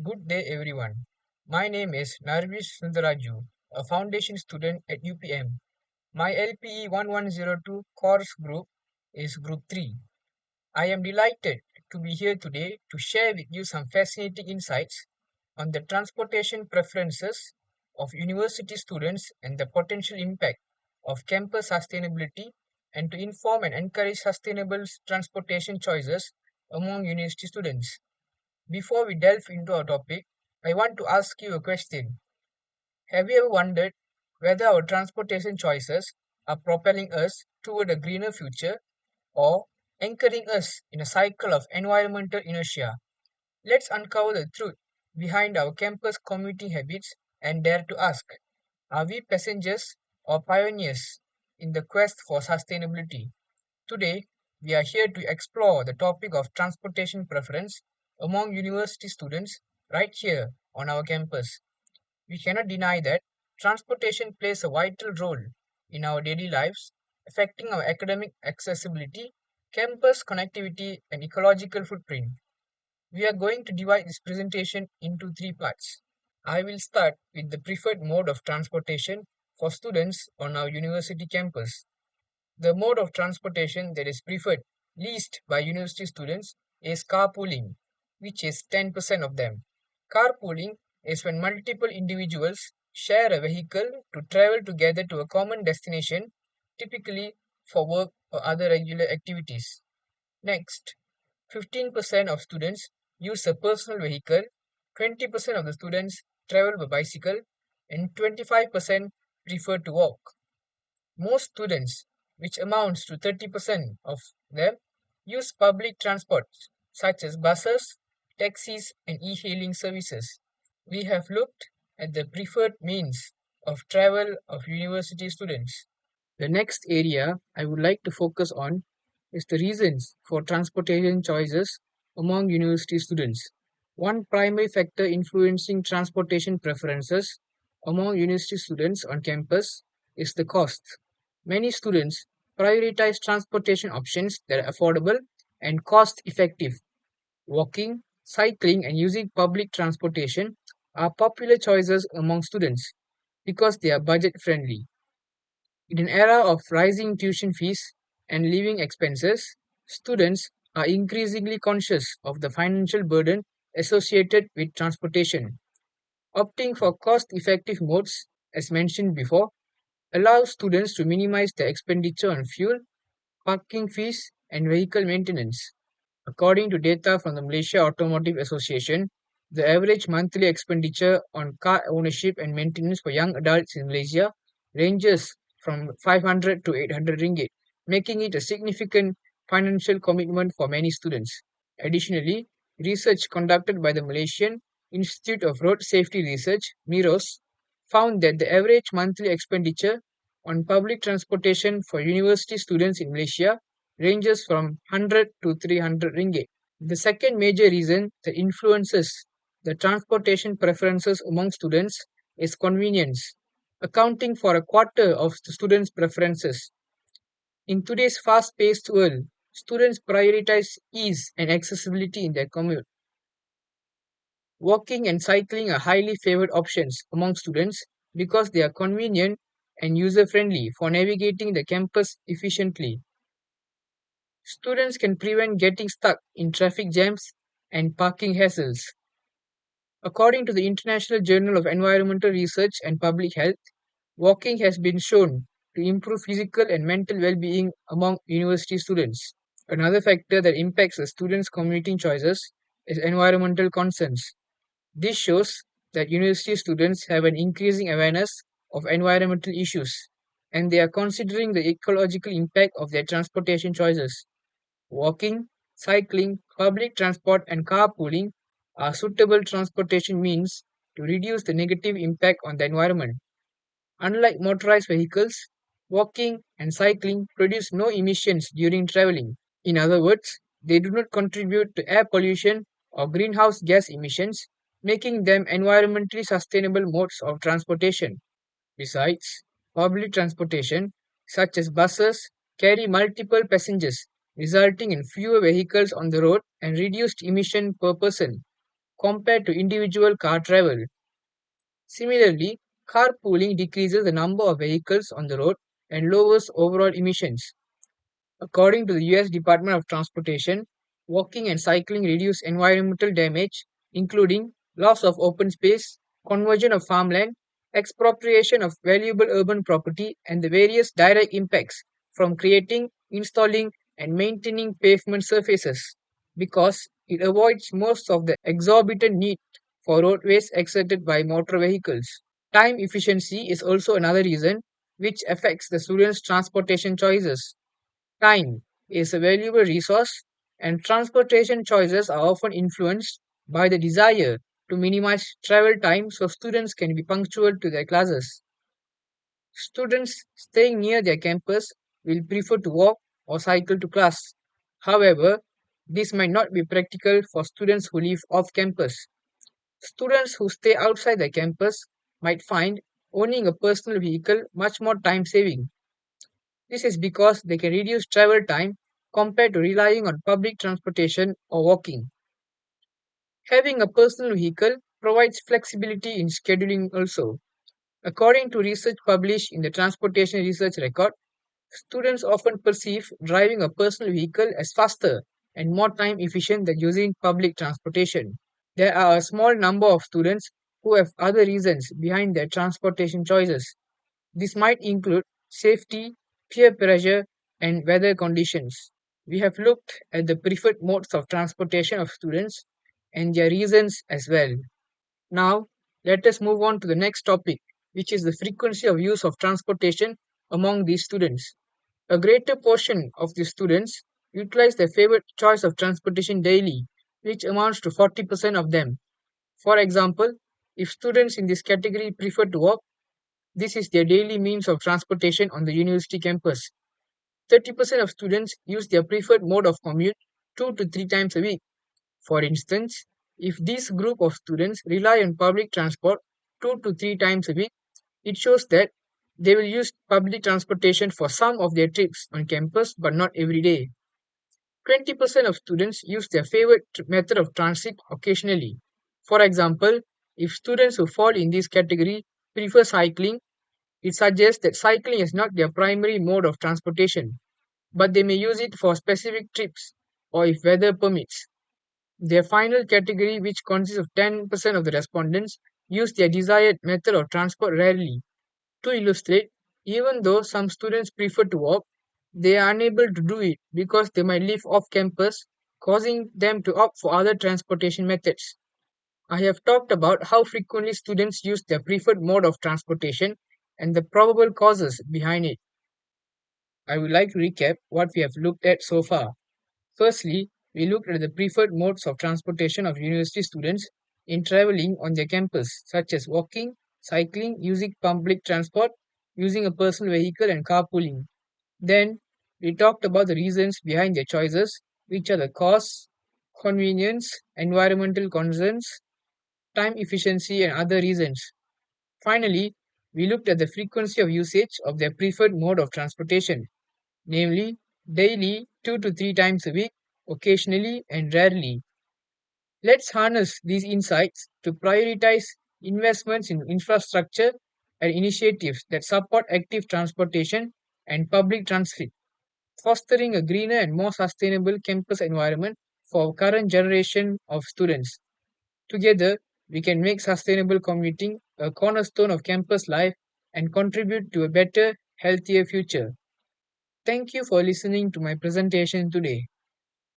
Good day, everyone. My name is Narvish Sundaraju, a foundation student at UPM. My LPE1102 course group is Group 3. I am delighted to be here today to share with you some fascinating insights on the transportation preferences of university students and the potential impact of campus sustainability and to inform and encourage sustainable transportation choices among university students. Before we delve into our topic, I want to ask you a question. Have you ever wondered whether our transportation choices are propelling us toward a greener future or anchoring us in a cycle of environmental inertia? Let's uncover the truth behind our campus commuting habits and dare to ask, are we passengers or pioneers in the quest for sustainability? Today, we are here to explore the topic of transportation preference among university students right here on our campus. We cannot deny that transportation plays a vital role in our daily lives, affecting our academic accessibility, campus connectivity, and ecological footprint. We are going to divide this presentation into three parts. I will start with the preferred mode of transportation for students on our university campus. The mode of transportation that is preferred least by university students is carpooling, which is 10% of them. Carpooling is when multiple individuals share a vehicle to travel together to a common destination, typically for work or other regular activities. Next, 15% of students use a personal vehicle, 20% of the students travel by bicycle, and 25% prefer to walk. Most students, which amounts to 30% of them, use public transport such as buses, taxis, and e-hailing services. We have looked at the preferred means of travel of university students. The next area I would like to focus on is the reasons for transportation choices among university students. One primary factor influencing transportation preferences among university students on campus is the cost. Many students prioritize transportation options that are affordable and cost effective. Walking, cycling, and using public transportation are popular choices among students because they are budget friendly. In an era of rising tuition fees and living expenses, students are increasingly conscious of the financial burden associated with transportation. Opting for cost effective modes, as mentioned before, allows students to minimize their expenditure on fuel, parking fees, and vehicle maintenance. According to data from the Malaysia Automotive Association, the average monthly expenditure on car ownership and maintenance for young adults in Malaysia ranges from 500 to 800 ringgit, making it a significant financial commitment for many students. Additionally, research conducted by the Malaysian Institute of Road Safety Research, MIROS, found that the average monthly expenditure on public transportation for university students in Malaysia ranges from 100 to 300 ringgit. The second major reason that influences the transportation preferences among students is convenience, accounting for a quarter of the students' preferences. In today's fast paced world, students prioritize ease and accessibility in their commute. Walking and cycling are highly favored options among students because they are convenient and user friendly for navigating the campus efficiently. Students can prevent getting stuck in traffic jams and parking hassles. According to the International Journal of Environmental Research and Public Health, walking has been shown to improve physical and mental well-being among university students. Another factor that impacts a student's commuting choices is environmental concerns. This shows that university students have an increasing awareness of environmental issues and they are considering the ecological impact of their transportation choices. Walking, cycling, public transport, and carpooling are suitable transportation means to reduce the negative impact on the environment. Unlike motorized vehicles, walking and cycling produce no emissions during traveling. In other words, they do not contribute to air pollution or greenhouse gas emissions, making them environmentally sustainable modes of transportation. Besides, public transportation, such as buses, carry multiple passengers, resulting in fewer vehicles on the road and reduced emission per person. compared to individual car travel. Similarly, carpooling decreases the number of vehicles on the road and lowers overall emissions. According to the US Department of Transportation, walking and cycling reduce environmental damage, including loss of open space, conversion of farmland, expropriation of valuable urban property, and the various direct impacts from creating, installing, and maintaining pavement surfaces, because it avoids most of the exorbitant need for roadways exerted by motor vehicles. Time efficiency is also another reason which affects the students' transportation choices. Time is a valuable resource, and transportation choices are often influenced by the desire to minimize travel time so students can be punctual to their classes. Students staying near their campus will prefer to walk or cycle to class. However, this might not be practical for students who live off campus. Students who stay outside the campus might find owning a personal vehicle much more time saving. This is because they can reduce travel time compared to relying on public transportation or walking. Having a personal vehicle provides flexibility in scheduling also. According to research published in the Transportation Research Record, students often perceive driving a personal vehicle as faster and more time efficient than using public transportation. There are a small number of students who have other reasons behind their transportation choices. This might include safety, peer pressure, and weather conditions. We have looked at the preferred modes of transportation of students and their reasons as well. Now, let us move on to the next topic, which is the frequency of use of transportation among these students. A greater portion of the students utilize their favorite choice of transportation daily, which amounts to 40% of them. For example, if students in this category prefer to walk, this is their daily means of transportation on the university campus. 30% of students use their preferred mode of commute 2 to 3 times a week. For instance, if this group of students rely on public transport 2 to 3 times a week, it shows that they will use public transportation for some of their trips on campus but not every day. 20% of students use their favorite method of transit occasionally. For example, if students who fall in this category prefer cycling, it suggests that cycling is not their primary mode of transportation, but they may use it for specific trips or if weather permits. Their final category, which consists of 10% of the respondents, use their desired method of transport rarely. To illustrate, even though some students prefer to walk, they are unable to do it because they might live off campus, causing them to opt for other transportation methods. I have talked about how frequently students use their preferred mode of transportation and the probable causes behind it. I would like to recap what we have looked at so far. Firstly, we looked at the preferred modes of transportation of university students in traveling on their campus, such as walking, cycling, using public transport, using a personal vehicle, and carpooling. Then, we talked about the reasons behind their choices, which are the costs, convenience, environmental concerns, time efficiency, and other reasons. Finally, we looked at the frequency of usage of their preferred mode of transportation, namely daily 2 to 3 times a week, occasionally, and rarely. Let's harness these insights to prioritize investments in infrastructure and initiatives that support active transportation and public transit, fostering a greener and more sustainable campus environment for current generation of students. Together, we can make sustainable commuting a cornerstone of campus life and contribute to a better, healthier future. Thank you for listening to my presentation today.